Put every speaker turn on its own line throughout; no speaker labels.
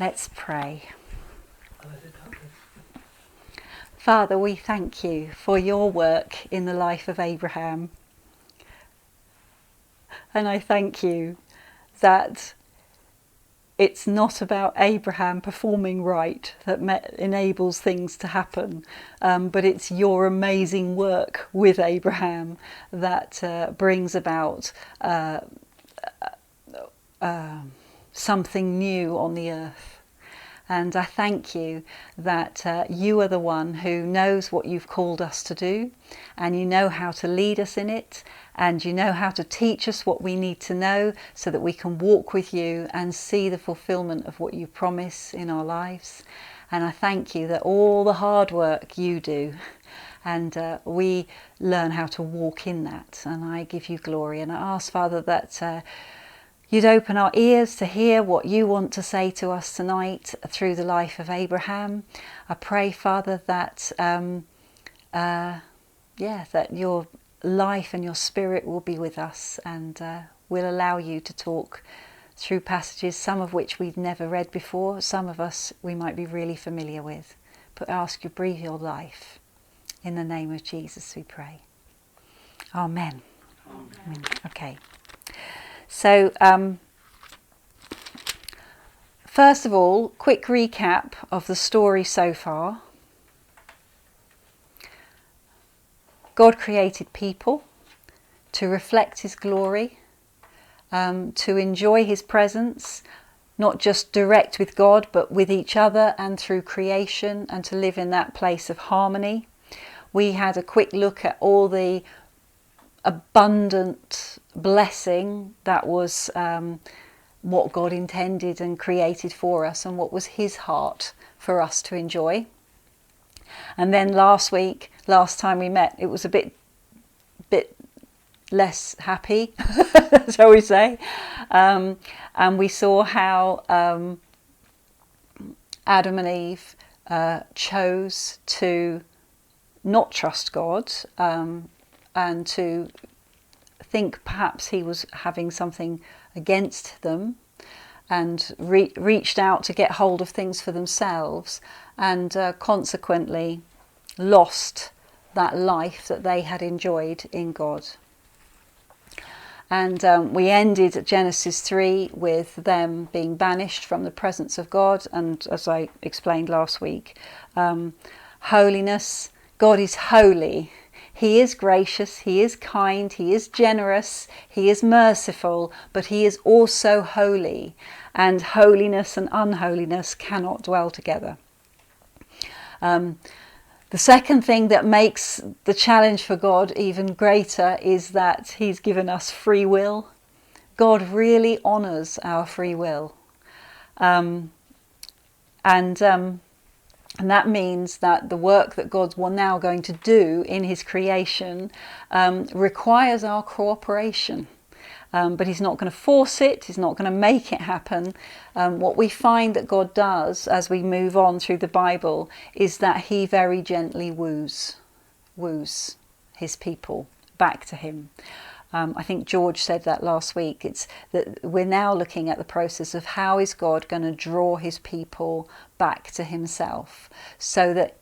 Let's pray. Father, we thank you for your work in the life of Abraham. And I thank you that it's not about Abraham performing right that enables things to happen, but it's your amazing work with Abraham that brings about something new on the earth. And I thank you that you are the one who knows what you've called us to do, and you know how to lead us in it, and you know how to teach us what we need to know so that we can walk with you and see the fulfillment of what you promise in our lives. And I thank you that all the hard work you do, and we learn how to walk in that. And I give you glory. And I ask, Father, that you'd open our ears to hear what you want to say to us tonight through the life of Abraham. I pray, Father, that that your life and your spirit will be with us, and we'll allow you to talk through passages, some of which we've never read before, some of us we might be really familiar with. But I ask you, breathe your life. In the name of Jesus we pray. Amen. Amen. Okay. So, first of all, quick recap of the story so far. God created people to reflect his glory, to enjoy his presence, not just direct with God, but with each other and through creation, and to live in that place of harmony. We had a quick look at all the abundant blessing that was what God intended and created for us, and what was his heart for us to enjoy. And then last time we met, it was a bit less happy, shall we say, and we saw how Adam and Eve chose to not trust God, and to think perhaps he was having something against them, and reached out to get hold of things for themselves, and consequently lost that life that they had enjoyed in God. And we ended at Genesis 3 with them being banished from the presence of God, and as I explained last week, holiness. God is holy. He is gracious, he is kind, he is generous, he is merciful, but he is also holy, and holiness and unholiness cannot dwell together. The second thing that makes the challenge for God even greater is that he's given us free will. God really honours our free will. And that means that the work that God's now going to do in his creation requires our cooperation. But he's not going to force it, he's not going to make it happen. What we find that God does as we move on through the Bible is that he very gently woos his people back to him. I think George said that last week. It's that we're now looking at the process of how is God going to draw his people back to himself so that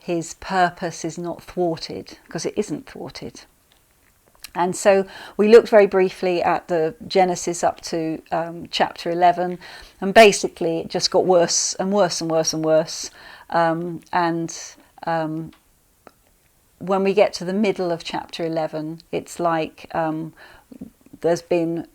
his purpose is not thwarted, because it isn't thwarted. And so we looked very briefly at the Genesis up to chapter 11, and basically it just got worse and worse and worse and worse. When we get to the middle of chapter 11, it's like there's been,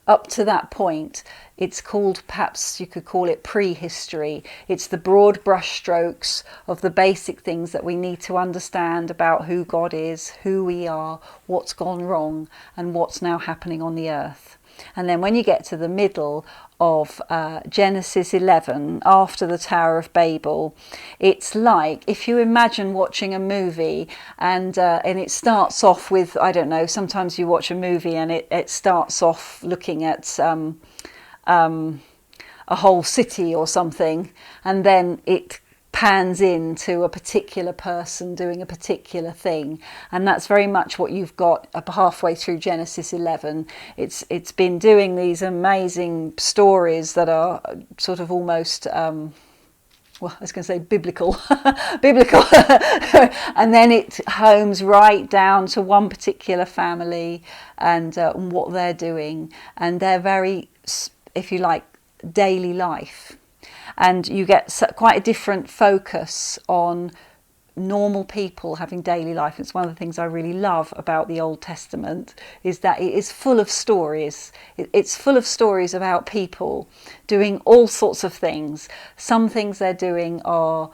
up to that point, it's called, perhaps you could call it prehistory. It's the broad brushstrokes of the basic things that we need to understand about who God is, who we are, what's gone wrong, and what's now happening on the earth. And then when you get to the middle of Genesis 11, after the Tower of Babel, it's like if you imagine watching a movie and it starts off with, I don't know, sometimes you watch a movie and it starts off looking at a whole city or something, and then it pans into a particular person doing a particular thing, and that's very much what you've got halfway through Genesis 11. It's been doing these amazing stories that are sort of almost well, I was going to say biblical, biblical, and then it homes right down to one particular family and what they're doing, and their very, if you like, daily life. And you get quite a different focus on normal people having daily life. It's one of the things I really love about the Old Testament, is that it is full of stories. It's full of stories about people doing all sorts of things. Some things they're doing are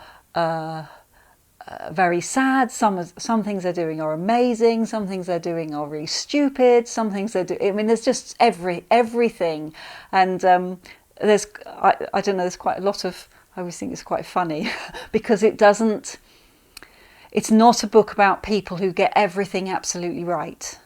very sad. Some things they're doing are amazing. Some things they're doing are really stupid. Some things they're doing, I mean, there's just everything. And there's, I don't know, there's quite a lot of, I always think it's quite funny because it's not a book about people who get everything absolutely right.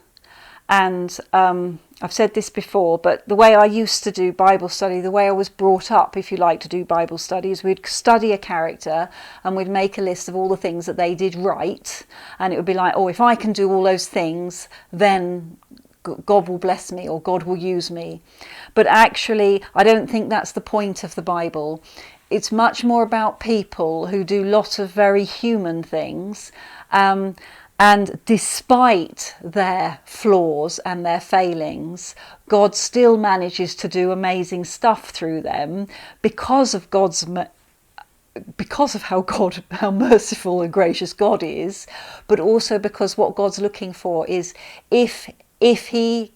And I've said this before, but the way I used to do Bible study, the way I was brought up, if you like, to do Bible studies, we'd study a character and we'd make a list of all the things that they did right. And it would be like, oh, if I can do all those things, then God will bless me or God will use me. But actually, I don't think that's the point of the Bible. It's much more about people who do lots of very human things, and despite their flaws and their failings, God still manages to do amazing stuff through them because of how merciful and gracious God is, but also because what God's looking for is if he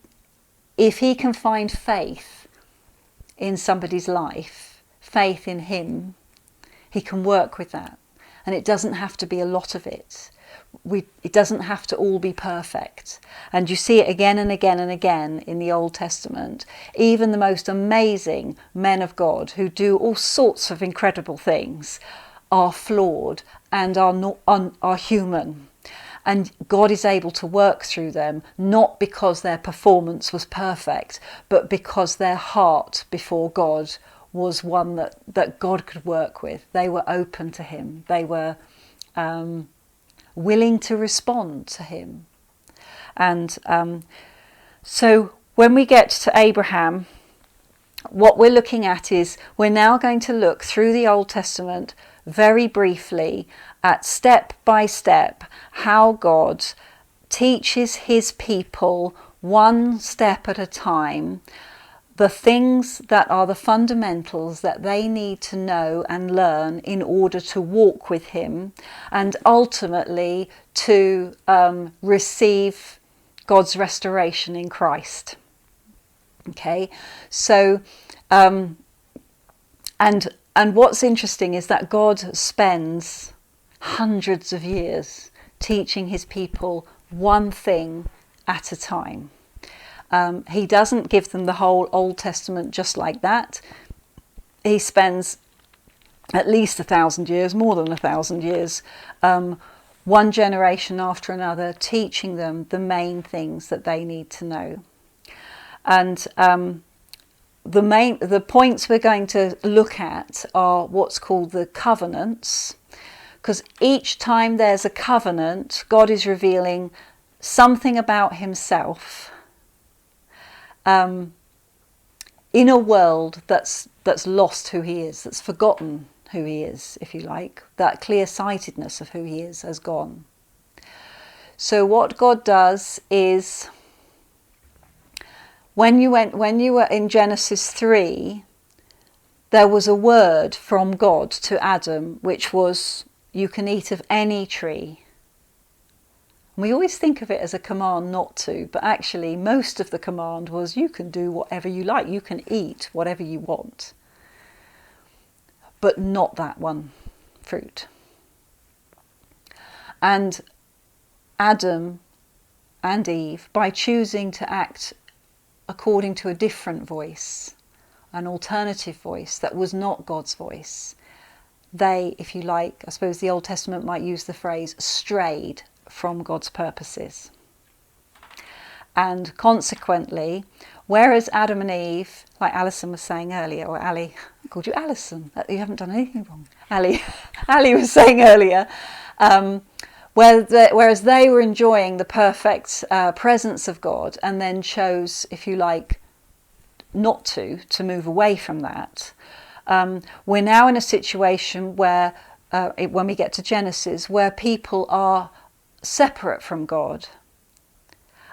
can find faith in somebody's life, faith in him, he can work with that. And it doesn't have to be a lot of it. It doesn't have to all be perfect. And you see it again and again and again in the Old Testament. Even the most amazing men of God who do all sorts of incredible things are flawed and are human. And God is able to work through them, not because their performance was perfect, but because their heart before God was one that God could work with. They were open to him. They were willing to respond to him. And so when we get to Abraham, what we're looking at is we're now going to look through the Old Testament very briefly at step by step how God teaches his people one step at a time the things that are the fundamentals that they need to know and learn in order to walk with him and ultimately to receive God's restoration in Christ. Okay, so and what's interesting is that God spends hundreds of years teaching his people one thing at a time. He doesn't give them the whole Old Testament just like that. He spends at least 1,000 years, more than 1,000 years, one generation after another, teaching them the main things that they need to know. And the points we're going to look at are what's called the covenants, because each time there's a covenant, God is revealing something about himself in a world that's lost who he is, that's forgotten who he is, if you like. That clear-sightedness of who he is has gone. So what God does is, when you were in Genesis 3, there was a word from God to Adam, which was, you can eat of any tree. We always think of it as a command not to, but actually most of the command was you can do whatever you like, you can eat whatever you want, but not that one fruit. And Adam and Eve, by choosing to act according to a different voice, an alternative voice that was not God's voice, they, if you like, I suppose the Old Testament might use the phrase, strayed from God's purposes. And consequently, Whereas Adam and Eve, like Alison was saying earlier, or Ali, I called you Alison, you haven't done anything wrong. Ali was saying earlier, whereas they were enjoying the perfect presence of God and then chose, if you like, not to move away from that. We're now in a situation where, when we get to Genesis, where people are separate from God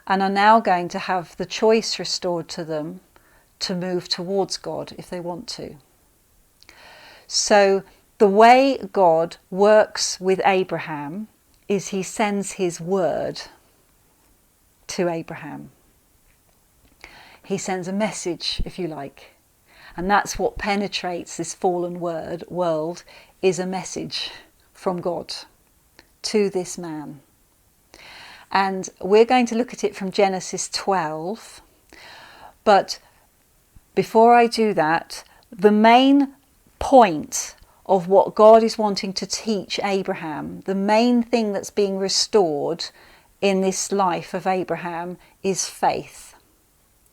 and are now going to have the choice restored to them to move towards God if they want to. So the way God works with Abraham is he sends his word to Abraham. He sends a message, if you like. And that's what penetrates this fallen world, is a message from God to this man. And we're going to look at it from Genesis 12. But before I do that, the main point of what God is wanting to teach Abraham, the main thing that's being restored in this life of Abraham is faith.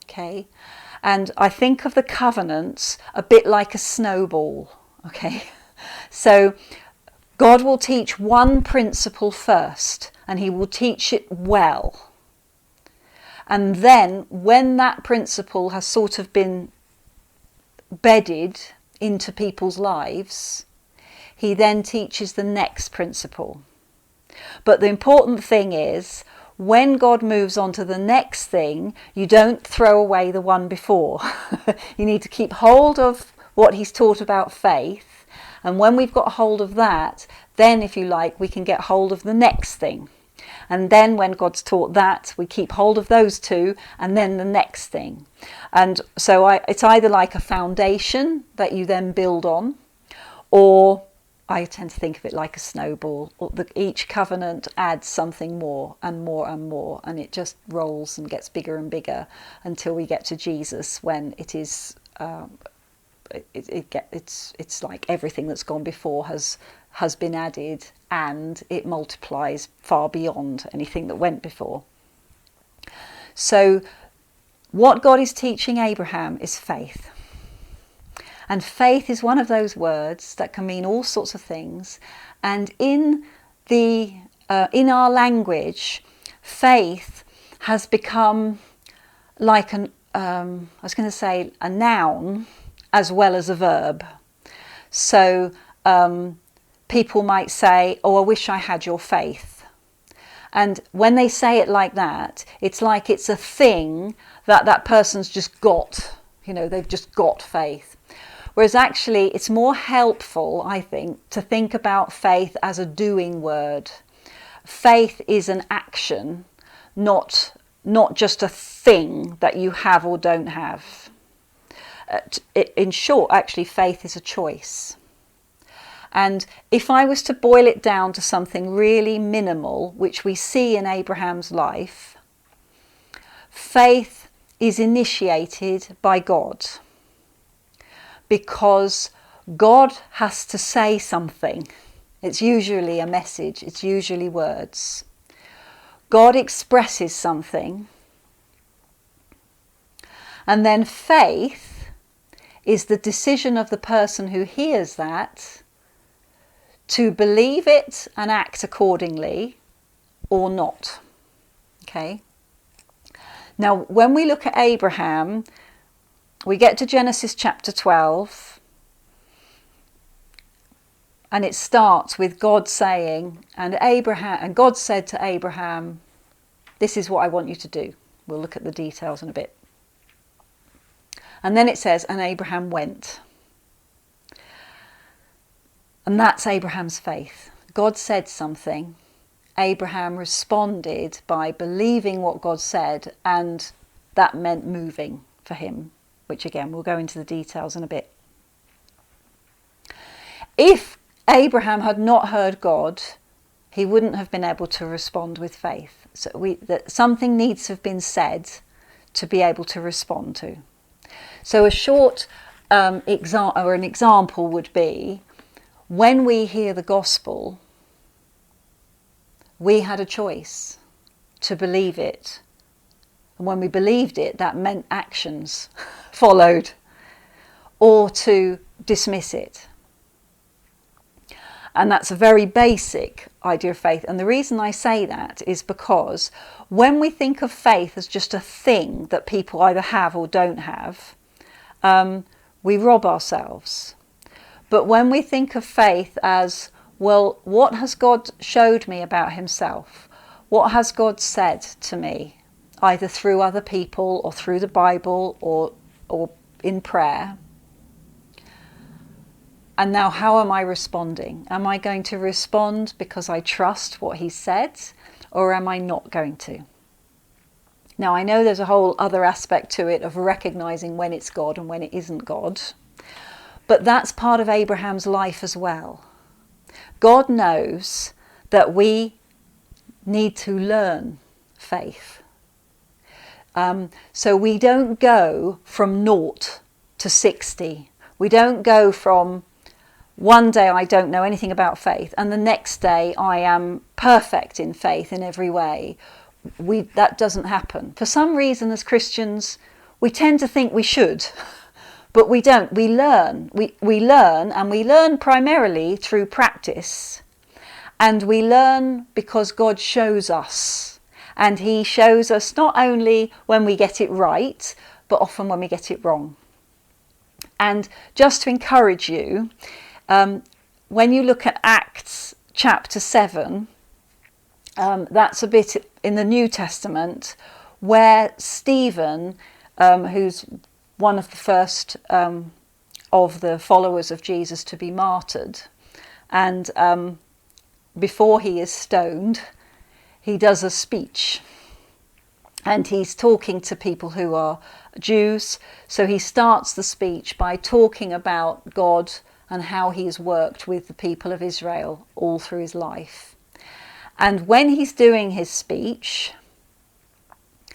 Okay? And I think of the covenants a bit like a snowball. Okay? So God will teach one principle first, and he will teach it well. And then when that principle has sort of been bedded into people's lives, he then teaches the next principle. But the important thing is, when God moves on to the next thing, you don't throw away the one before. You need to keep hold of what he's taught about faith. And when we've got hold of that, then, if you like, we can get hold of the next thing. And then when God's taught that, we keep hold of those two, and then the next thing. And so it's either like a foundation that you then build on, or I tend to think of it like a snowball. Each covenant adds something more and more and more, and it just rolls and gets bigger and bigger until we get to Jesus, when it is it's like everything that's gone before has been added, and it multiplies far beyond anything that went before. So what God is teaching Abraham is faith. And faith is one of those words that can mean all sorts of things. And in our language, faith has become like a noun as well as a verb. So people might say, "Oh, I wish I had your faith." And when they say it like that, it's like it's a thing that person's just got. They've just got faith. Whereas actually it's more helpful, I think, to think about faith as a doing word. Faith is an action, not just a thing that you have or don't have. In short, actually, faith is a choice. And if I was to boil it down to something really minimal, which we see in Abraham's life, faith is initiated by God. Because God has to say something. It's usually a message, it's usually words. God expresses something. And then faith is the decision of the person who hears that to believe it and act accordingly or not. Okay? Now, when we look at Abraham, we get to Genesis chapter 12, and it starts with God saying, and God said to Abraham, "This is what I want you to do." We'll look at the details in a bit. And then it says, and Abraham went. And that's Abraham's faith. God said something. Abraham responded by believing what God said, and that meant moving for him, which again, we'll go into the details in a bit. If Abraham had not heard God, he wouldn't have been able to respond with faith. So that something needs to have been said to be able to respond to. So a short example would be, when we hear the gospel, we had a choice to believe it And when we believed it, that meant actions followed, or to dismiss it. And that's a very basic idea of faith. And the reason I say that is because when we think of faith as just a thing that people either have or don't have, we rob ourselves. But when we think of faith as, well, what has God showed me about himself? What has God said to me, either through other people or through the Bible or in prayer? And now how am I responding? Am I going to respond because I trust what he said, or am I not going to? Now, I know there's a whole other aspect to it of recognizing when it's God and when it isn't God, but that's part of Abraham's life as well. God knows that we need to learn faith. So we don't go from 0 to 60. We don't go from one day I don't know anything about faith and the next day I am perfect in faith in every way. That doesn't happen. For some reason, as Christians, we tend to think we should, but we don't. We learn. We learn, and we learn primarily through practice. And we learn because God shows us. And he shows us not only when we get it right, but often when we get it wrong. And just to encourage you, when you look at Acts chapter 7, that's a bit in the New Testament where Stephen, who's one of the first of the followers of Jesus to be martyred, and before he is stoned, he does a speech. And he's talking to people who are Jews. So he starts the speech by talking about God and how he's worked with the people of Israel all through his life. And when he's doing his speech,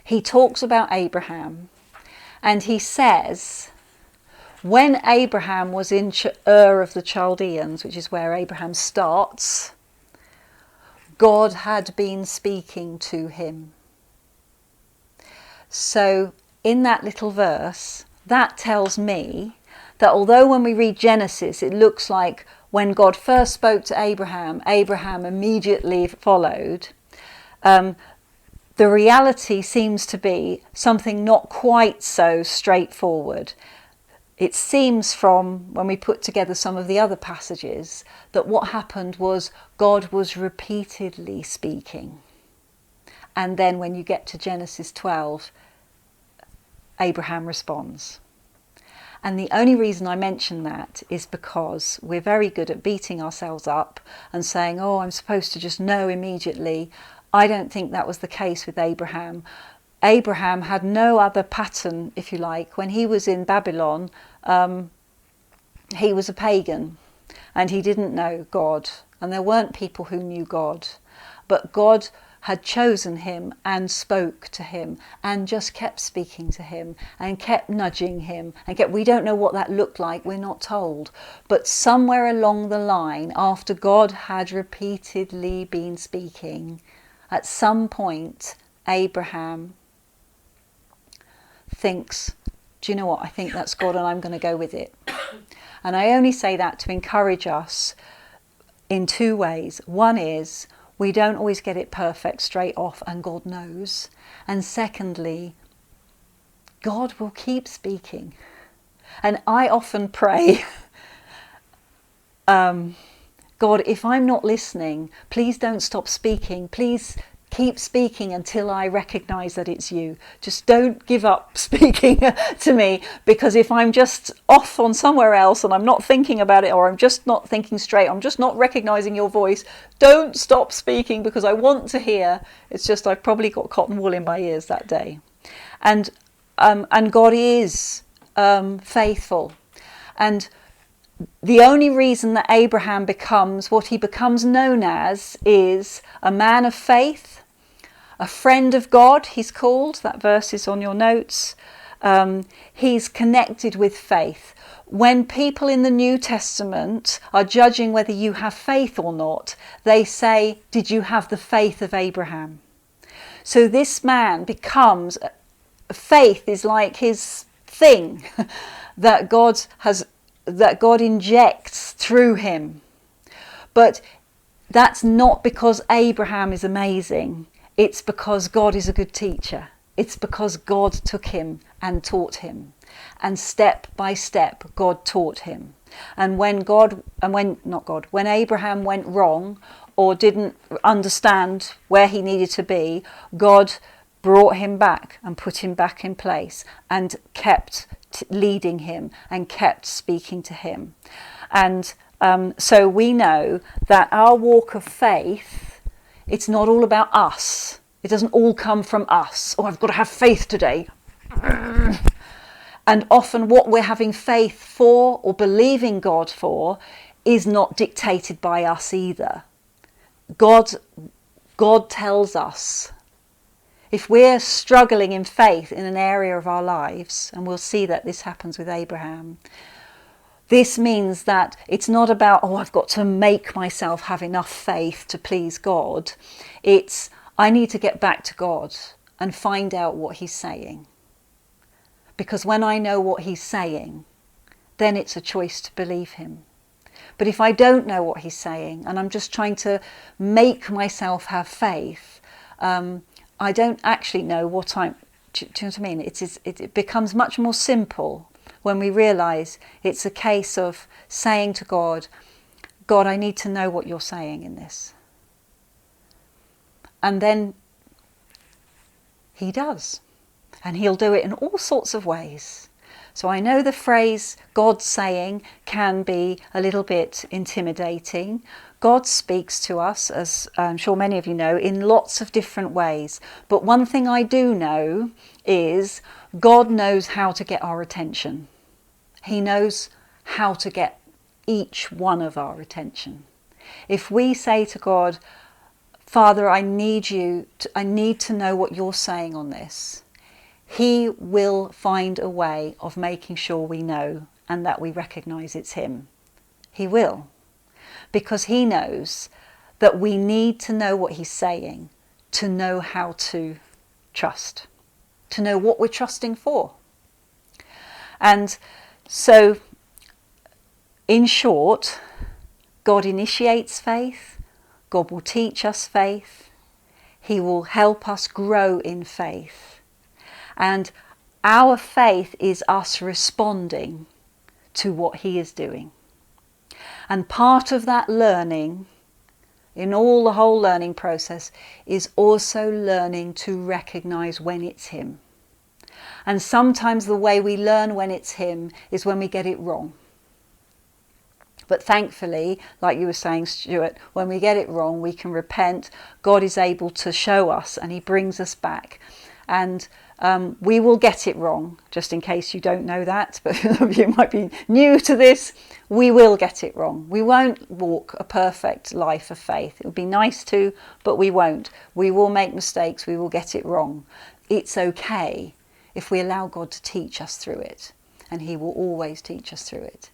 he talks about Abraham. And he says, when Abraham was in Ur of the Chaldeans, which is where Abraham starts, God had been speaking to him. So in that little verse, that tells me that although when we read Genesis, it looks like when God first spoke to Abraham, Abraham immediately followed, the reality seems to be something not quite so straightforward. It seems from when we put together some of the other passages that what happened was God was repeatedly speaking. And then when you get to Genesis 12, Abraham responds. And the only reason I mention that is because we're very good at beating ourselves up and saying, oh, I'm supposed to just know immediately. I don't think that was the case with Abraham. Abraham had no other pattern, if you like. When he was in Babylon, he was a pagan and he didn't know God. And there weren't people who knew God. But God had chosen him and spoke to him and just kept speaking to him and kept nudging him and we don't know what that looked like, we're not told, but somewhere along the line, after God had repeatedly been speaking, at some point Abraham thinks, do you know what, I think that's God and I'm going to go with it. And I only say that to encourage us in two ways. One is, we don't always get it perfect straight off, and God knows. And secondly, God will keep speaking. And I often pray, God, if I'm not listening, please don't stop speaking. Please keep speaking until I recognise that it's you. Just don't give up speaking to me, because if I'm just off on somewhere else and I'm not thinking about it, or I'm just not thinking straight, I'm just not recognising your voice, don't stop speaking, because I want to hear. It's just I've probably got cotton wool in my ears that day. And God is faithful. And the only reason that Abraham becomes what he becomes known as is a man of faith, a friend of God, he's called. That verse is on your notes. He's connected with faith. When people in the New Testament are judging whether you have faith or not, they say, did you have the faith of Abraham? So this man becomes faith is like his thing that God injects through him. But that's not because Abraham is amazing. It's because God is a good teacher. It's because God took him and taught him. And step by step, God taught him. And when Abraham went wrong or didn't understand where he needed to be, God brought him back and put him back in place and kept leading him and kept speaking to him. And so we know that our walk of faith, it's not all about us. It doesn't all come from us. Oh, I've got to have faith today. And often what we're having faith for or believing God for is not dictated by us either. God tells us. If we're struggling in faith in an area of our lives, and we'll see that this happens with Abraham, this means that it's not about, oh, I've got to make myself have enough faith to please God. It's, I need to get back to God and find out what he's saying. Because when I know what he's saying, then it's a choice to believe him. But if I don't know what he's saying and I'm just trying to make myself have faith, I don't actually know what I'm... Do you know what I mean? It becomes much more simple when we realise it's a case of saying to God, God, I need to know what you're saying in this. And then he does. And he'll do it in all sorts of ways. So I know the phrase God saying can be a little bit intimidating. God speaks to us, as I'm sure many of you know, in lots of different ways. But one thing I do know is God knows how to get our attention. He knows how to get each one of our attention. If we say to God, Father, I need to know what you're saying on this, he will find a way of making sure we know and that we recognise it's him. He will. Because he knows that we need to know what he's saying to know how to trust, to know what we're trusting for. And so, in short, God initiates faith, God will teach us faith, he will help us grow in faith. And our faith is us responding to what he is doing. And part of that learning, in the whole learning process, is also learning to recognise when it's him. And sometimes the way we learn when it's him is when we get it wrong. But thankfully, like you were saying, Stuart, when we get it wrong, we can repent. God is able to show us and he brings us back. And we will get it wrong, just in case you don't know that, but you might be new to this. We will get it wrong. We won't walk a perfect life of faith. It would be nice to, but we won't. We will make mistakes. We will get it wrong. It's okay if we allow God to teach us through it, and he will always teach us through it.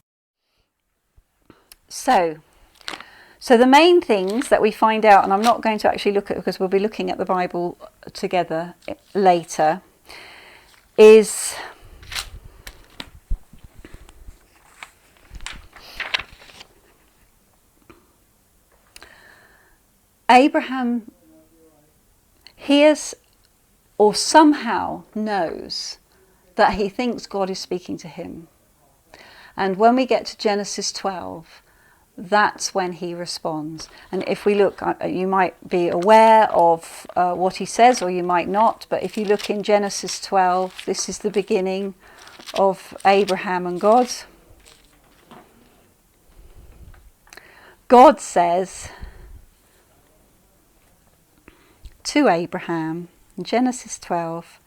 So the main things that we find out, and I'm not going to actually look at, because we'll be looking at the Bible together later, is Abraham hears or somehow knows that he thinks God is speaking to him. And when we get to Genesis 12, that's when he responds. And if we look, you might be aware of what he says, or you might not, but if you look in Genesis 12, this is the beginning of Abraham and God. God says to Abraham in Genesis 12,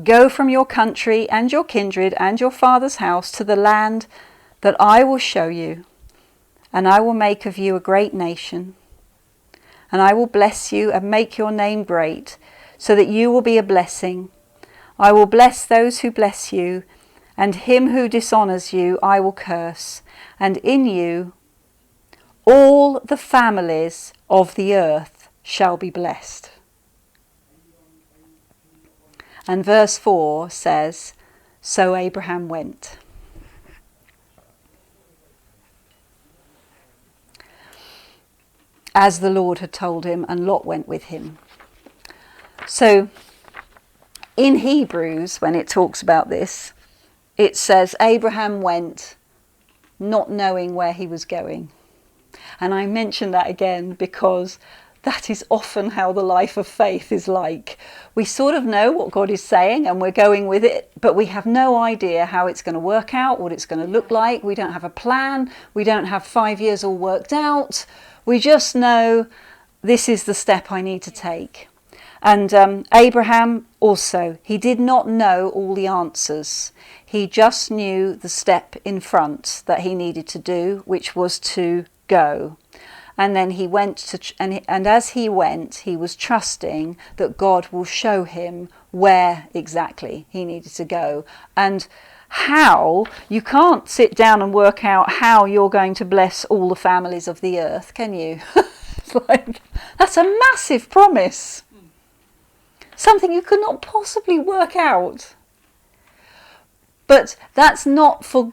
"Go from your country and your kindred and your father's house to the land that I will show you, and I will make of you a great nation, and I will bless you and make your name great, so that you will be a blessing. I will bless those who bless you, and him who dishonours you I will curse, and in you all the families of the earth shall be blessed." And verse 4 says, "So Abraham went." As the Lord had told him, and Lot went with him. So in Hebrews, when it talks about this, it says Abraham went not knowing where he was going. And I mention that again because that is often how the life of faith is like. We sort of know what God is saying and we're going with it, but we have no idea how it's going to work out, what it's going to look like. We don't have a plan. We don't have 5 years all worked out. We just know this is the step I need to take. And Abraham also, he did not know all the answers. He just knew the step in front that he needed to do, which was to go. And then he went to, and as he went, he was trusting that God will show him where exactly he needed to go. And how, you can't sit down and work out how you're going to bless all the families of the earth, can you? It's like, that's a massive promise. Something you could not possibly work out. But that's not for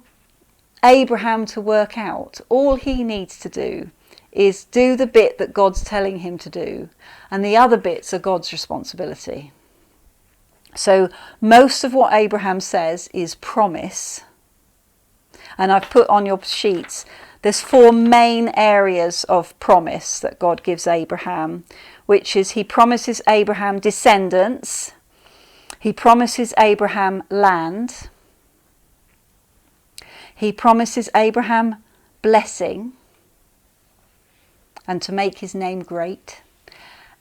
Abraham to work out. All he needs to do is do the bit that God's telling him to do, and the other bits are God's responsibility. So most of what Abraham says is promise. And I've put on your sheets, there's 4 main areas of promise that God gives Abraham, which is he promises Abraham descendants, he promises Abraham land, he promises Abraham blessing and to make his name great.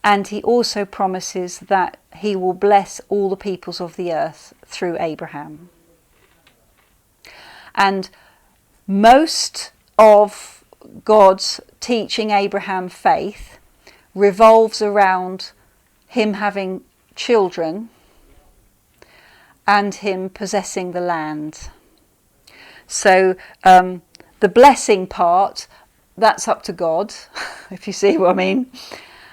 And he also promises that he will bless all the peoples of the earth through Abraham. And most of God's teaching Abraham faith revolves around him having children and him possessing the land. So the blessing part, that's up to God, if you see what I mean.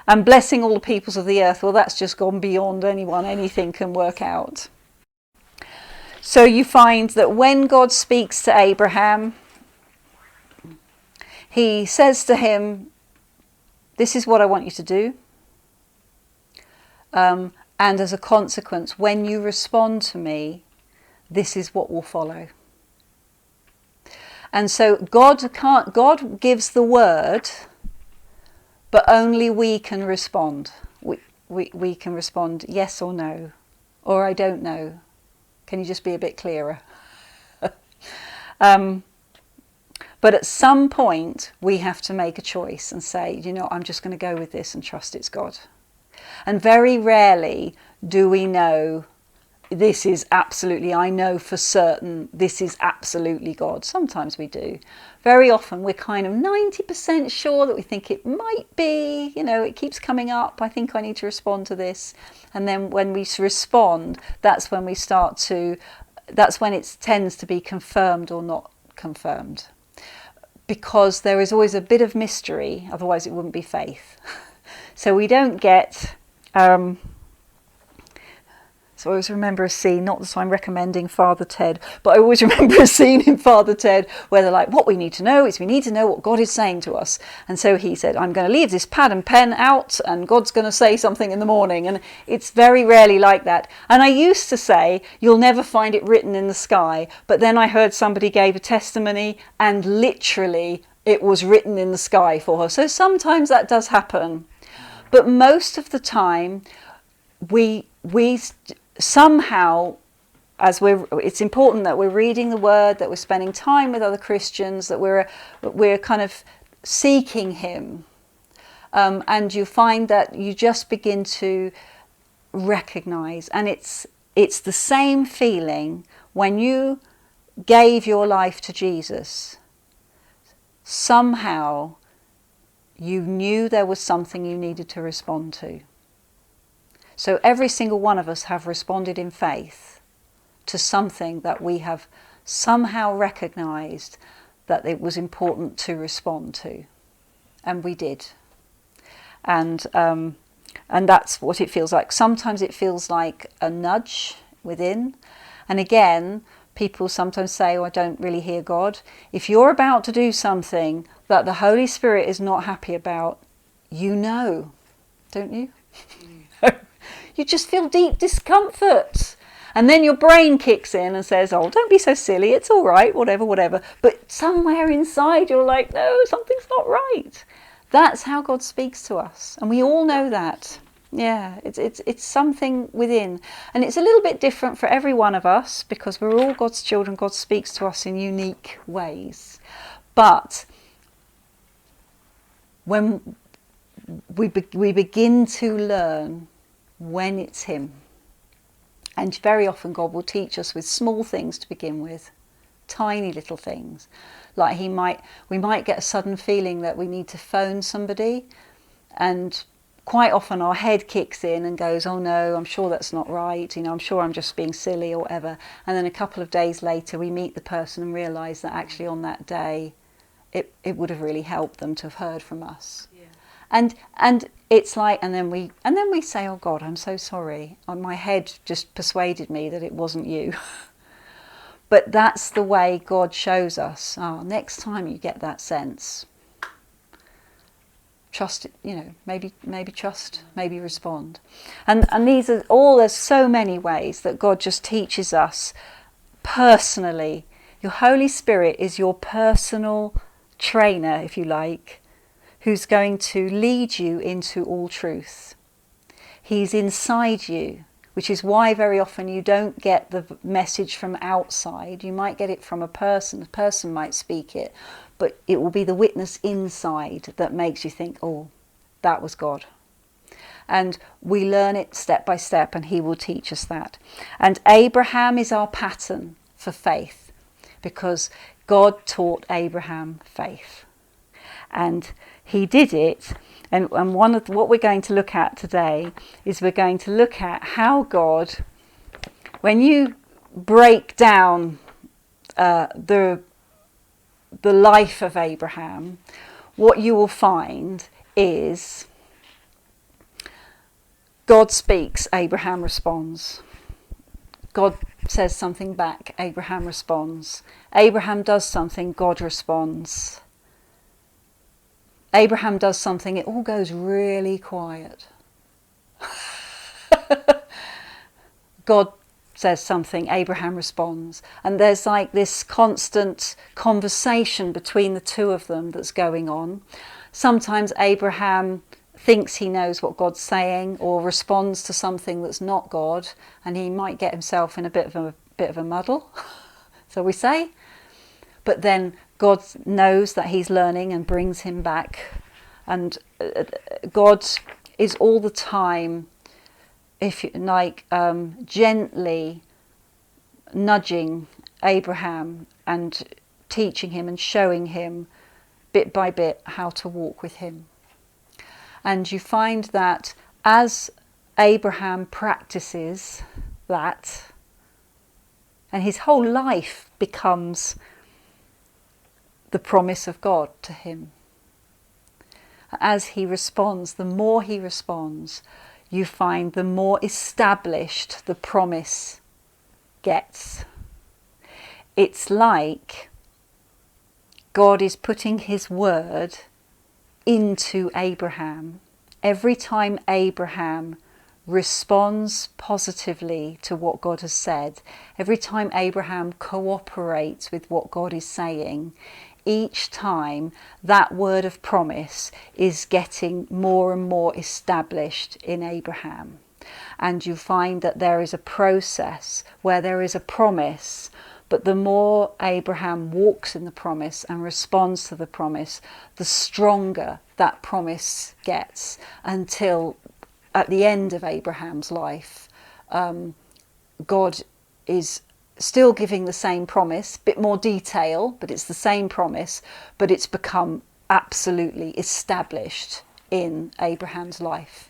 And blessing all the peoples of the earth, well, that's just gone beyond anything can work out. So you find that when God speaks to Abraham, he says to him, this is what I want you to do. And as a consequence, when you respond to me, this is what will follow. And so God gives the word, but only we can respond. We can respond yes or no, or I don't know. Can you just be a bit clearer? But at some point, we have to make a choice and say, I'm just going to go with this and trust it's God. And very rarely do we know, this is absolutely, I know for certain, this is absolutely God. Sometimes we do. Very often we're kind of 90% sure that we think it might be, it keeps coming up. I think I need to respond to this. And then when we respond, that's when it tends to be confirmed or not confirmed. Because there is always a bit of mystery, otherwise it wouldn't be faith. So we don't get... So I always remember a scene, not that I'm recommending Father Ted, but I always remember a scene in Father Ted where they're like, what we need to know is we need to know what God is saying to us. And so he said, I'm going to leave this pad and pen out and God's going to say something in the morning. And it's very rarely like that. And I used to say, you'll never find it written in the sky. But then I heard somebody gave a testimony and literally it was written in the sky for her. So sometimes that does happen. But most of the time, we somehow, it's important that we're reading the word, that we're spending time with other Christians, that we're kind of seeking him. And you find that you just begin to recognize, and it's the same feeling when you gave your life to Jesus. Somehow you knew there was something you needed to respond to. So every single one of us have responded in faith to something that we have somehow recognized that it was important to respond to. And we did. And And that's what it feels like. Sometimes it feels like a nudge within. And again, people sometimes say, oh, I don't really hear God. If you're about to do something that the Holy Spirit is not happy about, you know, don't you? You just feel deep discomfort. And then your brain kicks in and says, oh, don't be so silly, it's all right, whatever, whatever. But somewhere inside you're like, no, something's not right. That's how God speaks to us. And we all know that. Yeah, it's something within. And it's a little bit different for every one of us because we're all God's children. God speaks to us in unique ways. But when we begin to learn when it's Him, and very often God will teach us with small things to begin with, tiny little things. Like we might get a sudden feeling that we need to phone somebody, and quite often our head kicks in and goes, oh no, I'm sure that's not right, I'm sure I'm just being silly or whatever. And then a couple of days later we meet the person and realise that actually on that day it would have really helped them to have heard from us. Yeah. And it's like, and then we say, oh God, I'm so sorry. My head just persuaded me that it wasn't you. But that's the way God shows us. Oh, next time you get that sense, trust it, maybe trust, maybe respond. And these are all, there's so many ways that God just teaches us personally. Your Holy Spirit is your personal trainer, if you like, who's going to lead you into all truth. He's inside you, which is why very often you don't get the message from outside. You might get it from a person might speak it, but it will be the witness inside that makes you think, oh, that was God. And we learn it step by step, and He will teach us that. And Abraham is our pattern for faith, because God taught Abraham faith. And he did it. And one of what we're going to look at today is we're going to look at how God, when you break down the life of Abraham, what you will find is God speaks, Abraham responds. God says something back, Abraham responds. Abraham does something, God responds. Abraham does something, it all goes really quiet. God says something, Abraham responds. And there's like this constant conversation between the two of them that's going on. Sometimes Abraham thinks he knows what God's saying or responds to something that's not God, and he might get himself in a bit of a muddle, so we say. But then God knows that he's learning and brings him back. And God is all the time, if you like, gently nudging Abraham and teaching him and showing him bit by bit how to walk with him. And you find that as Abraham practices that, and his whole life becomes the promise of God to him. As he responds, the more he responds, you find the more established the promise gets. It's like God is putting his word into Abraham. Every time Abraham responds positively to what God has said, every time Abraham cooperates with what God is saying, each time that word of promise is getting more and more established in Abraham. And you find that there is a process where there is a promise, but the more Abraham walks in the promise and responds to the promise, the stronger that promise gets, until at the end of Abraham's life, God is still giving the same promise, bit more detail, but it's the same promise, but it's become absolutely established in Abraham's life.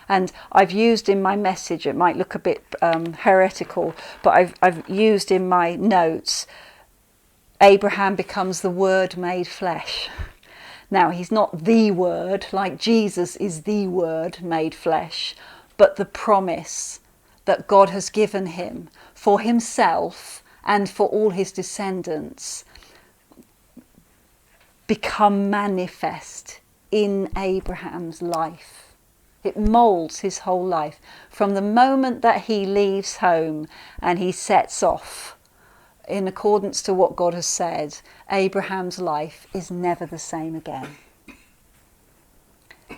And I've used in my message, it might look a bit heretical, but I've used in my notes, Abraham becomes the Word made flesh. Now, he's not the Word, like Jesus is the Word made flesh, but the promise that God has given him for himself and for all his descendants become manifest in Abraham's life. It moulds his whole life. From the moment that he leaves home and he sets off in accordance to what God has said, Abraham's life is never the same again.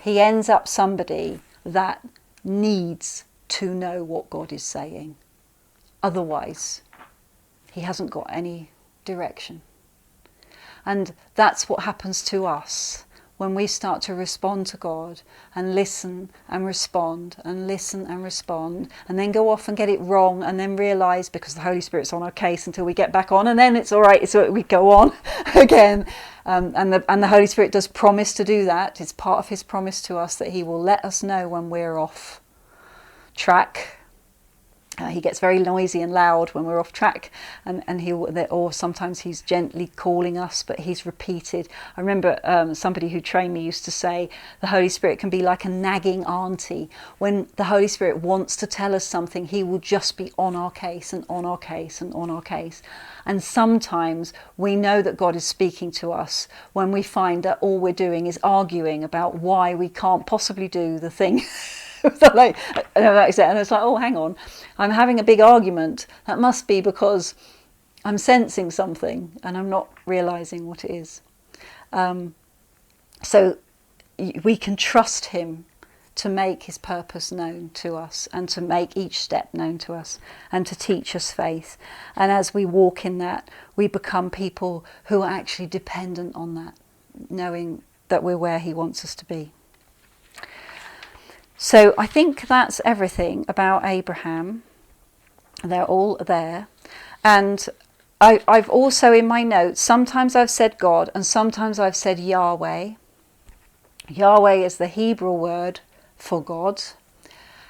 He ends up somebody that needs to know what God is saying. Otherwise, he hasn't got any direction. And that's what happens to us when we start to respond to God and listen and respond and listen and respond, and then go off and get it wrong, and then realise, because the Holy Spirit's on our case until we get back on, and then it's all right, so we go on again. And the Holy Spirit does promise to do that. It's part of his promise to us that he will let us know when we're off track. He gets very noisy and loud when we're off track, and or sometimes he's gently calling us, but he's repeated. I remember somebody who trained me used to say the Holy Spirit can be like a nagging auntie. When the Holy Spirit wants to tell us something, he will just be on our case and on our case and on our case. And sometimes we know that God is speaking to us when we find that all we're doing is arguing about why we can't possibly do the thing. And it's like, oh, hang on, I'm having a big argument. That must be because I'm sensing something and I'm not realising what it is. So we can trust him to make his purpose known to us, and to make each step known to us, and to teach us faith. And as we walk in that, we become people who are actually dependent on that, knowing that we're where he wants us to be. So I think that's everything about Abraham. They're all there. And I've also in my notes, sometimes I've said God and sometimes I've said Yahweh. Yahweh is the Hebrew word for God.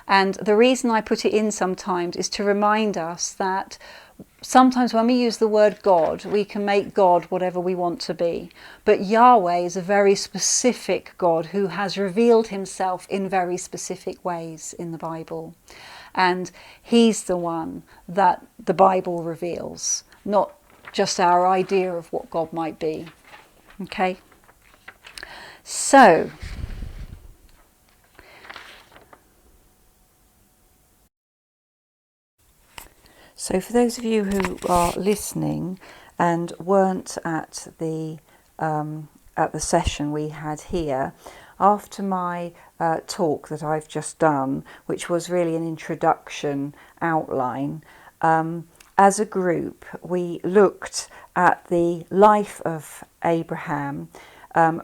And the reason I put it in sometimes is to remind us that sometimes when we use the word God, we can make God whatever we want to be. But Yahweh is a very specific God who has revealed himself in very specific ways in the Bible. And he's the one that the Bible reveals, not just our idea of what God might be. Okay? So for those of you who are listening and weren't at the session we had here, after my talk that I've just done, which was really an introduction outline, as a group we looked at the life of Abraham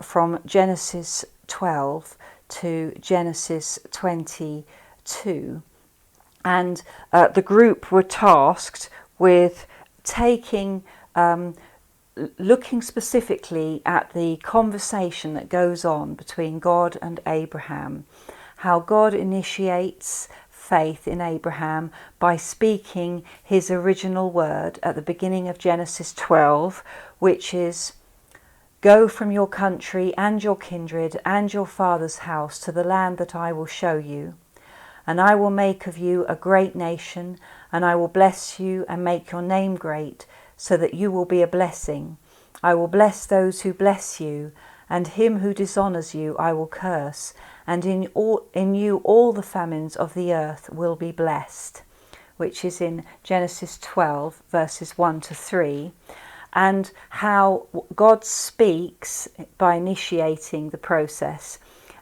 from Genesis 12 to Genesis 22. And the group were tasked with looking specifically at the conversation that goes on between God and Abraham, how God initiates faith in Abraham by speaking his original word at the beginning of Genesis 12, which is, "Go from your country and your kindred and your father's house to the land that I will show you. And I will make of you a great nation, and I will bless you and make your name great, so that you will be a blessing. I will bless those who bless you, and him who dishonours you I will curse, and in you all the famines of the earth will be blessed," which is in Genesis 12, verses 1 to 3. And how God speaks by initiating the process.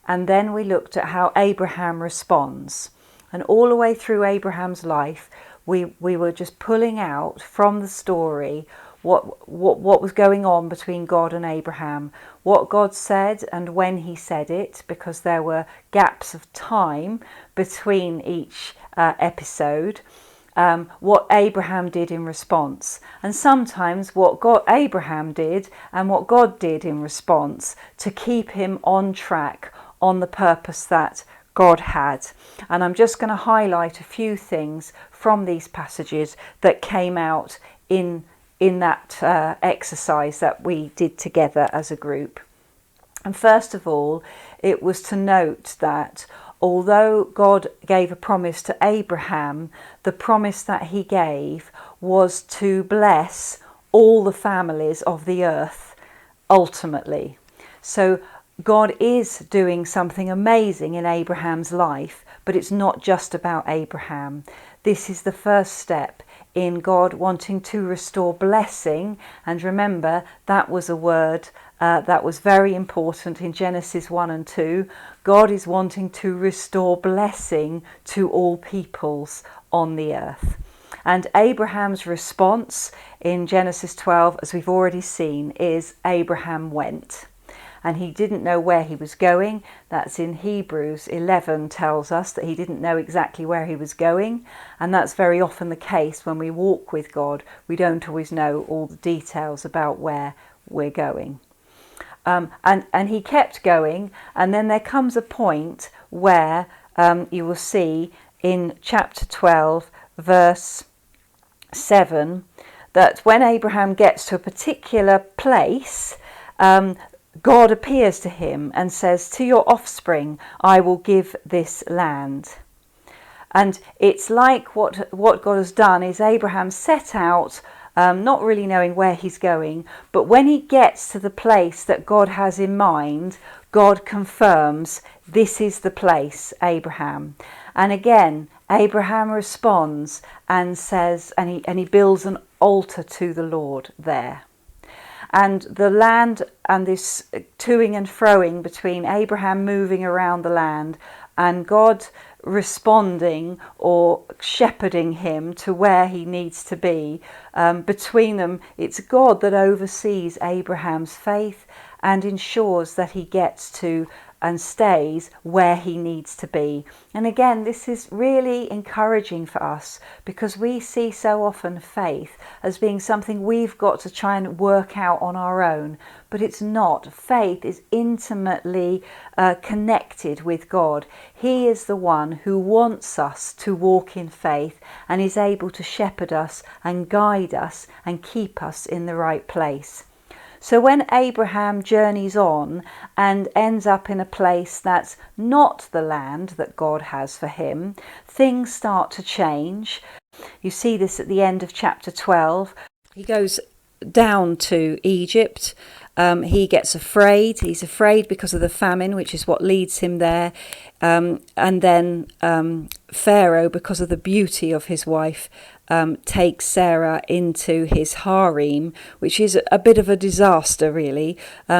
And then we looked at how Abraham responds. And all the way through Abraham's life, we were just pulling out from the story what was going on between God and Abraham, what God said and when he said it, because there were gaps of time between each episode, what Abraham did in response, and sometimes what Abraham did and what God did in response to keep him on track on the purpose that God had. And I'm just going to highlight a few things from these passages that came out in that exercise that we did together as a group. And first of all, it was to note that although God gave a promise to Abraham, the promise that he gave was to bless all the families of the earth ultimately. So God is doing something amazing in Abraham's life, but it's not just about Abraham. This is the first step in God wanting to restore blessing. And remember, that was a word that was very important in Genesis 1 and 2. God is wanting to restore blessing to all peoples on the earth. And Abraham's response in Genesis 12, as we've already seen, is Abraham went. And he didn't know where he was going. That's in Hebrews 11 tells us that he didn't know exactly where he was going. And that's very often the case when we walk with God. We don't always know all the details about where we're going. And he kept going. And then there comes a point where you will see in chapter 12, verse 7, that when Abraham gets to a particular place, God appears to him and says, "To your offspring I will give this land." And it's like what God has done is Abraham set out, not really knowing where he's going, but when he gets to the place that God has in mind, God confirms, "This is the place, Abraham." And again, Abraham responds and says, and he builds an altar to the Lord there. And the land and this toing and froing between Abraham moving around the land and God responding or shepherding him to where he needs to be, between them, it's God that oversees Abraham's faith and ensures that he gets to and stays where he needs to be. And again, this is really encouraging for us because we see so often faith as being something we've got to try and work out on our own, but it's not. Faith is intimately connected with God. He is the one who wants us to walk in faith and is able to shepherd us and guide us and keep us in the right place. So when Abraham journeys on and ends up in a place that's not the land that God has for him, things start to change. You see this at the end of chapter 12. He goes down to Egypt. He gets afraid. He's afraid because of the famine, which is what leads him there. And then Pharaoh, because of the beauty of his wife, takes Sarah into his harem, which is a bit of a disaster, really,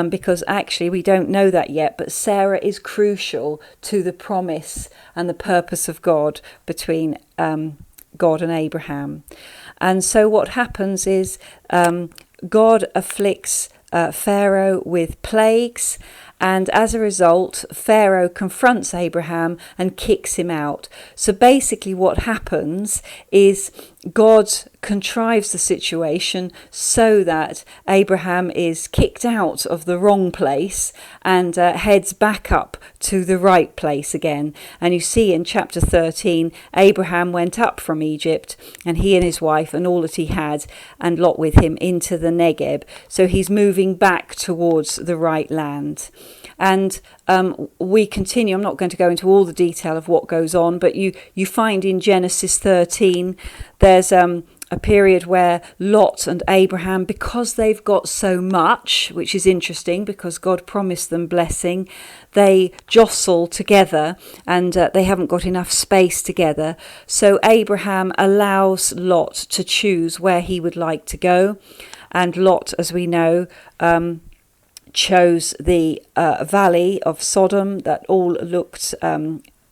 because actually we don't know that yet. But Sarah is crucial to the promise and the purpose of God between God and Abraham. And so what happens is God afflicts Pharaoh with plagues, and as a result Pharaoh confronts Abraham and kicks him out. So basically what happens is God contrives the situation so that Abraham is kicked out of the wrong place and heads back up to the right place again. And you see in chapter 13, Abraham went up from Egypt, and he and his wife and all that he had, and Lot with him, into the Negeb. So he's moving back towards the right land. And we continue. I'm not going to go into all the detail of what goes on, but you find in Genesis 13 there's a period where Lot and Abraham, because they've got so much, which is interesting because God promised them blessing, they jostle together and they haven't got enough space together. So Abraham allows Lot to choose where he would like to go. And Lot, as we know, chose the valley of Sodom that all looked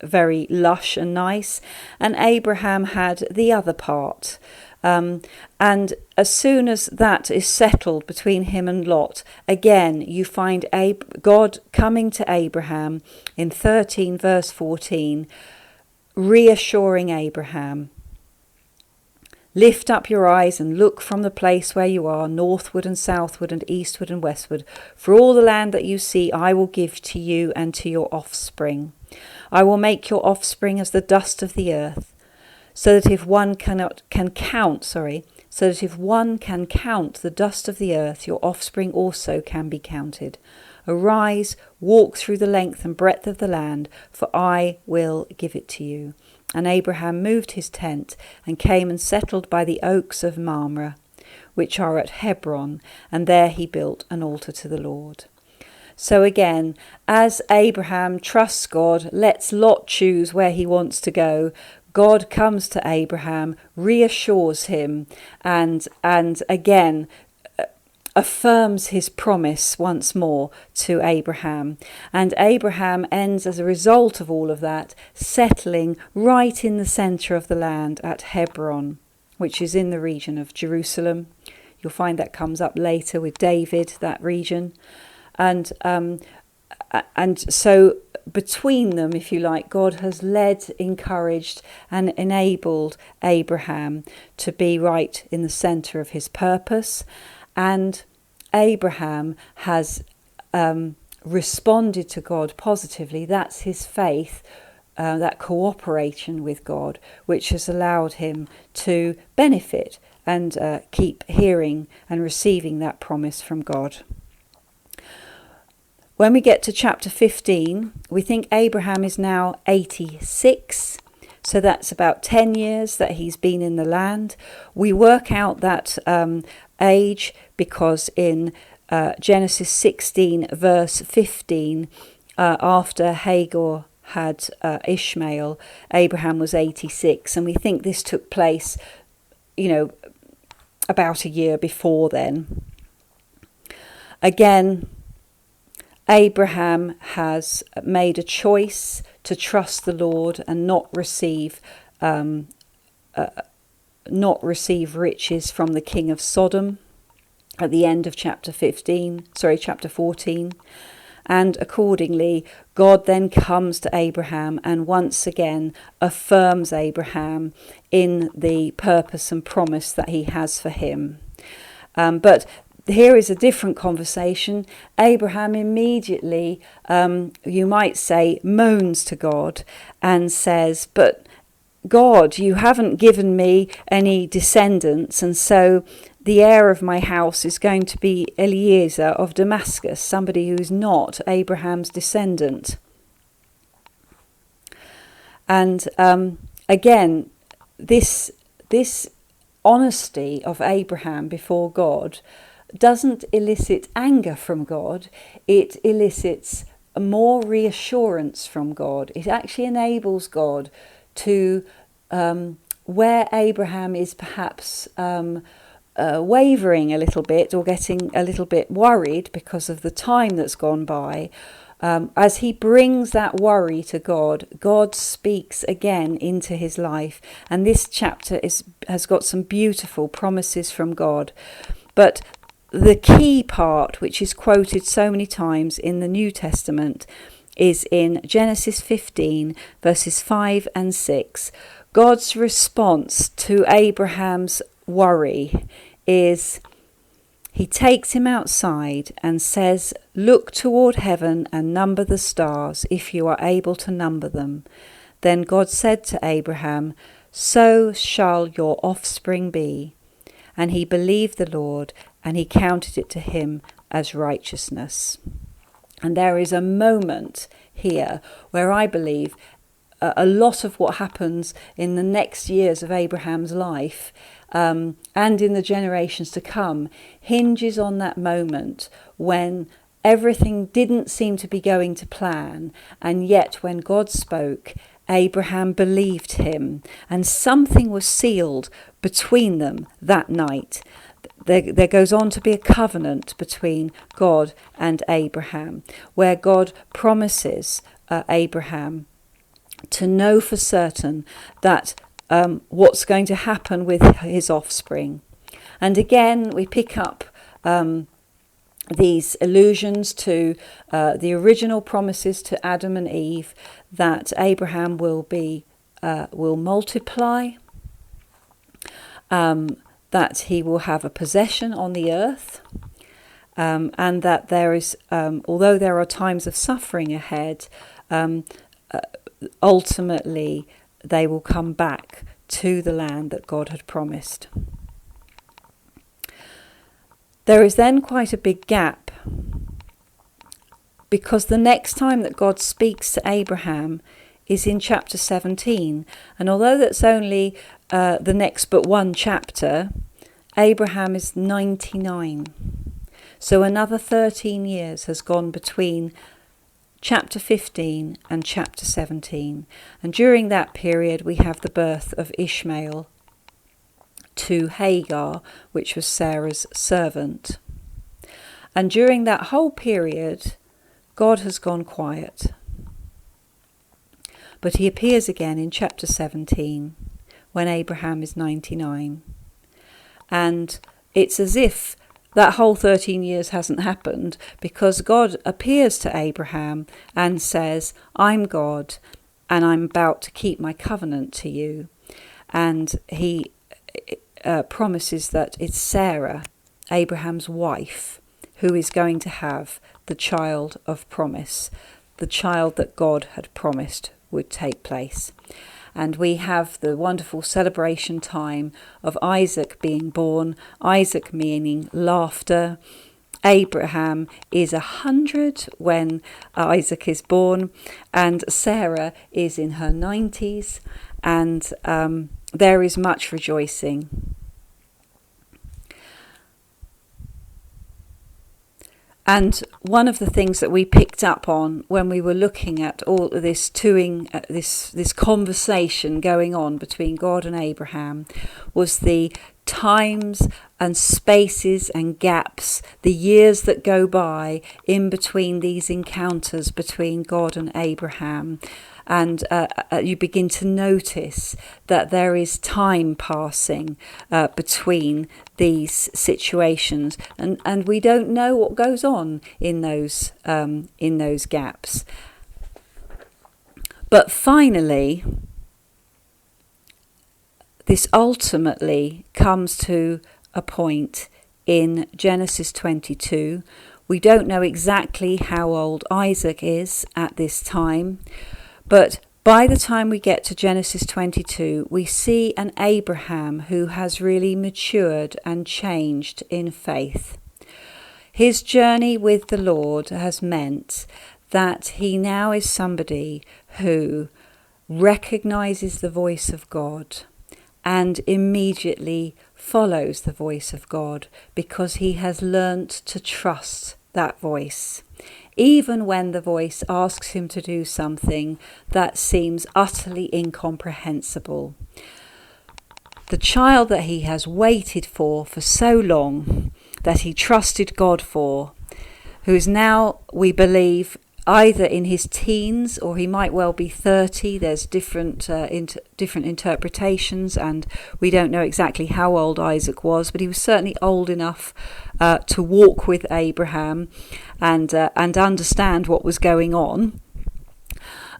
very lush and nice, and Abraham had the other part. And as soon as that is settled between him and Lot, again you find God coming to Abraham in 13 verse 14, reassuring Abraham, "Lift up your eyes and look from the place where you are, northward and southward and eastward and westward. For all the land that you see I will give to you and to your offspring. I will make your offspring as the dust of the earth, so that
so that if one can count the dust of the earth, your offspring also can be counted. Arise, walk through the length and breadth of the land, for I will give it to you. And Abraham moved his tent and came and settled by the oaks of Mamre, which are at Hebron, and there he built an altar to the Lord. So again, as Abraham trusts God, lets Lot choose where he wants to go, God comes to Abraham, reassures him, and again affirms his promise once more to Abraham. And Abraham ends, as a result of all of that, settling right in the centre of the land at Hebron, which is in the region of Jerusalem. You'll find that comes up later with David, that region. And so between them, if you like, God has led, encouraged and enabled Abraham to be right in the centre of his purpose. And Abraham has responded to God positively. That's his faith, that cooperation with God, which has allowed him to benefit and keep hearing and receiving that promise from God. When we get to chapter 15, we think Abraham is now 86. So that's about 10 years that he's been in the land. We work out that age because in Genesis 16 verse 15, after Hagar had Ishmael, Abraham was 86. And we think this took place, about a year before then. Again, Abraham has made a choice to trust the Lord and not receive riches from the king of Sodom at the end of chapter 14. And accordingly, God then comes to Abraham and once again affirms Abraham in the purpose and promise that he has for him. But here is a different conversation. Abraham immediately, you might say, moans to God and says, but God, you haven't given me any descendants, and so the heir of my house is going to be Eliezer of Damascus, somebody who is not Abraham's descendant. And again, this honesty of Abraham before God doesn't elicit anger from God. It elicits more reassurance from God. It actually enables God to, where Abraham is perhaps wavering a little bit or getting a little bit worried because of the time that's gone by, as he brings that worry to God, God speaks again into his life. And this chapter has got some beautiful promises from God. But the key part, which is quoted so many times in the New Testament, is in Genesis 15, verses 5 and 6. God's response to Abraham's worry is, he takes him outside and says, look toward heaven and number the stars, if you are able to number them. Then God said to Abraham, so shall your offspring be. And he believed the Lord, and he counted it to him as righteousness. And there is a moment here where I believe a lot of what happens in the next years of Abraham's life and in the generations to come hinges on that moment when everything didn't seem to be going to plan, and yet when God spoke, Abraham believed him, and something was sealed between them that night. There goes on to be a covenant between God and Abraham, where God promises Abraham to know for certain that what's going to happen with his offspring. And again, we pick up these allusions to the original promises to Adam and Eve, that Abraham will multiply, that he will have a possession on the earth, and that there is, although there are times of suffering ahead, ultimately they will come back to the land that God had promised. There is then quite a big gap, because the next time that God speaks to Abraham is in chapter 17. And although that's only the next but one chapter, Abraham is 99. So another 13 years has gone between chapter 15 and chapter 17. And during that period we have the birth of Ishmael to Hagar, which was Sarah's servant. And during that whole period, God has gone quiet. But he appears again in chapter 17 when Abraham is 99. And it's as if that whole 13 years hasn't happened, because God appears to Abraham and says, I'm God and I'm about to keep my covenant to you. And he promises that it's Sarah, Abraham's wife, who is going to have the child of promise, the child that God had promised would take place. And we have the wonderful celebration time of Isaac being born, Isaac meaning laughter. Abraham is 100 when Isaac is born, and Sarah is in her 90s, and there is much rejoicing. And one of the things that we picked up on when we were looking at all of this this conversation going on between God and Abraham was the times and spaces and gaps, the years that go by in between these encounters between God and Abraham. And you begin to notice that there is time passing between these situations, and we don't know what goes on in those gaps. But finally, this ultimately comes to a point in Genesis 22. We don't know exactly how old Isaac is at this time, but by the time we get to Genesis 22, we see an Abraham who has really matured and changed in faith. His journey with the Lord has meant that he now is somebody who recognizes the voice of God and immediately follows the voice of God, because he has learnt to trust that voice, even when the voice asks him to do something that seems utterly incomprehensible. The child that he has waited for so long, that he trusted God for, who is now, we believe, either in his teens or he might well be 30. There's different interpretations, and we don't know exactly how old Isaac was, but he was certainly old enough to walk with Abraham and understand what was going on.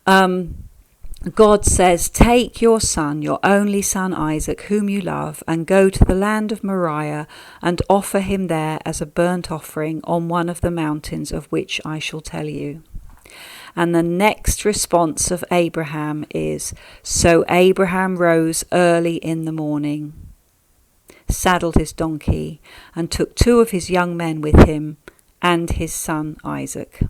God says, take your son, your only son Isaac, whom you love, and go to the land of Moriah and offer him there as a burnt offering on one of the mountains of which I shall tell you. And the next response of Abraham is, so Abraham rose early in the morning, saddled his donkey, and took 2 of his young men with him and his son Isaac.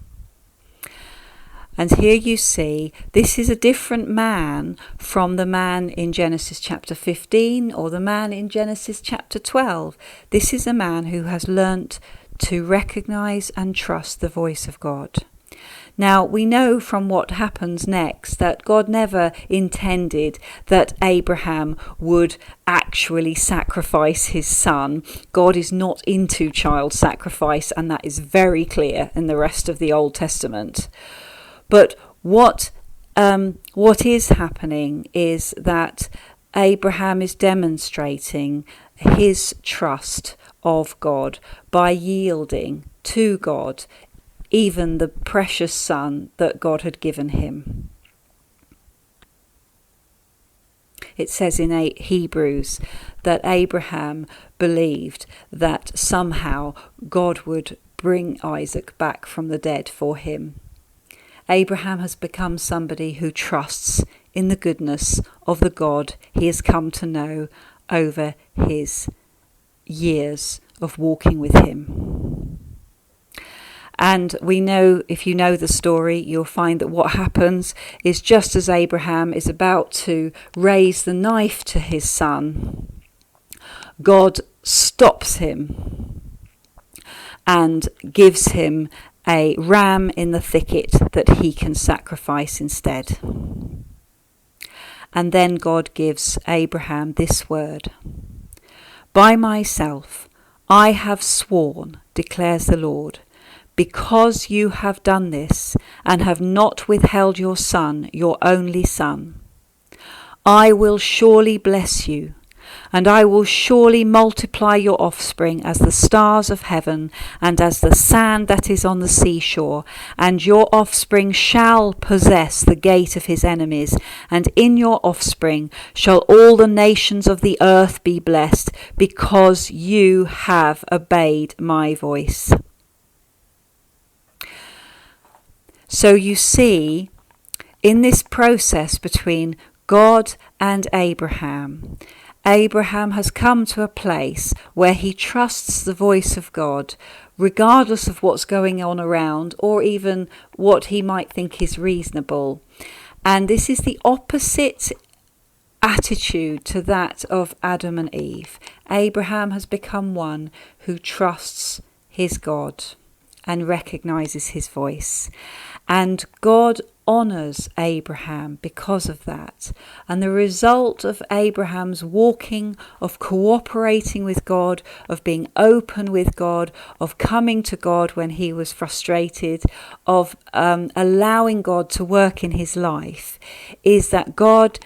And here you see, this is a different man from the man in Genesis chapter 15 or the man in Genesis chapter 12. This is a man who has learnt to recognise and trust the voice of God. Now, we know from what happens next that God never intended that Abraham would actually sacrifice his son. God is not into child sacrifice, and that is very clear in the rest of the Old Testament. But what is happening is that Abraham is demonstrating his trust of God by yielding to God even the precious son that God had given him. It says in Hebrews that Abraham believed that somehow God would bring Isaac back from the dead for him. Abraham has become somebody who trusts in the goodness of the God he has come to know over his years of walking with him. And we know, if you know the story, you'll find that what happens is just as Abraham is about to raise the knife to his son, God stops him and gives him a ram in the thicket that he can sacrifice instead. And then God gives Abraham this word: "By myself I have sworn, declares the Lord, because you have done this and have not withheld your son, your only son. I will surely bless you, and I will surely multiply your offspring as the stars of heaven and as the sand that is on the seashore, and your offspring shall possess the gate of his enemies, and in your offspring shall all the nations of the earth be blessed, because you have obeyed my voice." So you see, in this process between God and Abraham, Abraham has come to a place where he trusts the voice of God, regardless of what's going on around or even what he might think is reasonable. And this is the opposite attitude to that of Adam and Eve. Abraham has become one who trusts his God and recognizes his voice. And God honours Abraham because of that. And the result of Abraham's walking, of cooperating with God, of being open with God, of coming to God when he was frustrated, of allowing God to work in his life, is that God,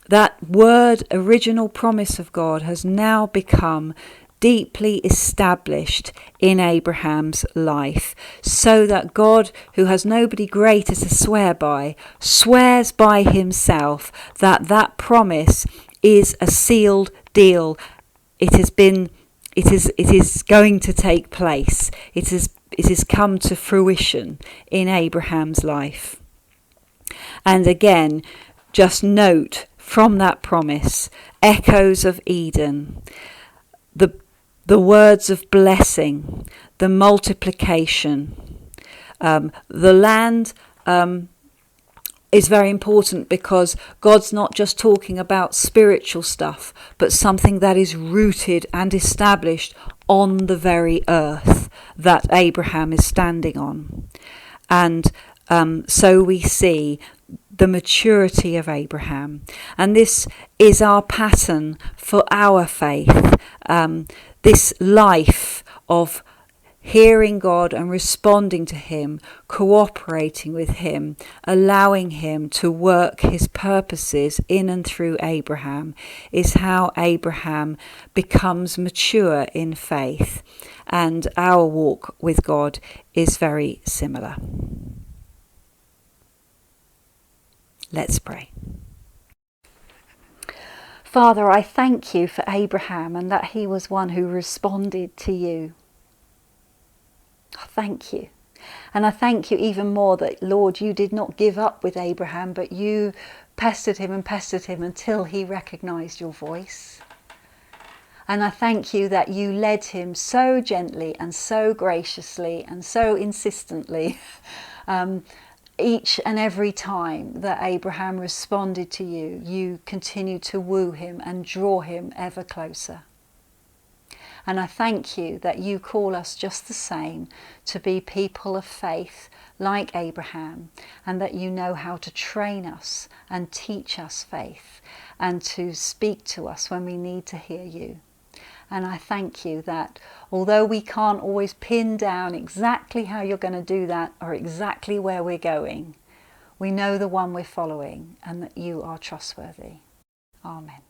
that word, original promise of God, has now become deeply established in Abraham's life, so that God, who has nobody greater to swear by, swears by himself that that promise is a sealed deal. It is going to take place. It has come to fruition in Abraham's life. And again, just note from that promise echoes of Eden, the words of blessing, the multiplication. The land is very important because God's not just talking about spiritual stuff, but something that is rooted and established on the very earth that Abraham is standing on. And so we see the maturity of Abraham. And this is our pattern for our faith. This life of hearing God and responding to him, cooperating with him, allowing him to work his purposes in and through Abraham, is how Abraham becomes mature in faith. And our walk with God is very similar. Let's pray. Father, I thank you for Abraham and that he was one who responded to you. Thank you. And I thank you even more that, Lord, you did not give up with Abraham, but you pestered him until he recognized your voice. And I thank you that you led him so gently and so graciously and so insistently each and every time that Abraham responded to you, you continued to woo him and draw him ever closer. And I thank you that you call us just the same to be people of faith like Abraham, and that you know how to train us and teach us faith and to speak to us when we need to hear you. And I thank you that although we can't always pin down exactly how you're going to do that or exactly where we're going, we know the one we're following and that you are trustworthy. Amen.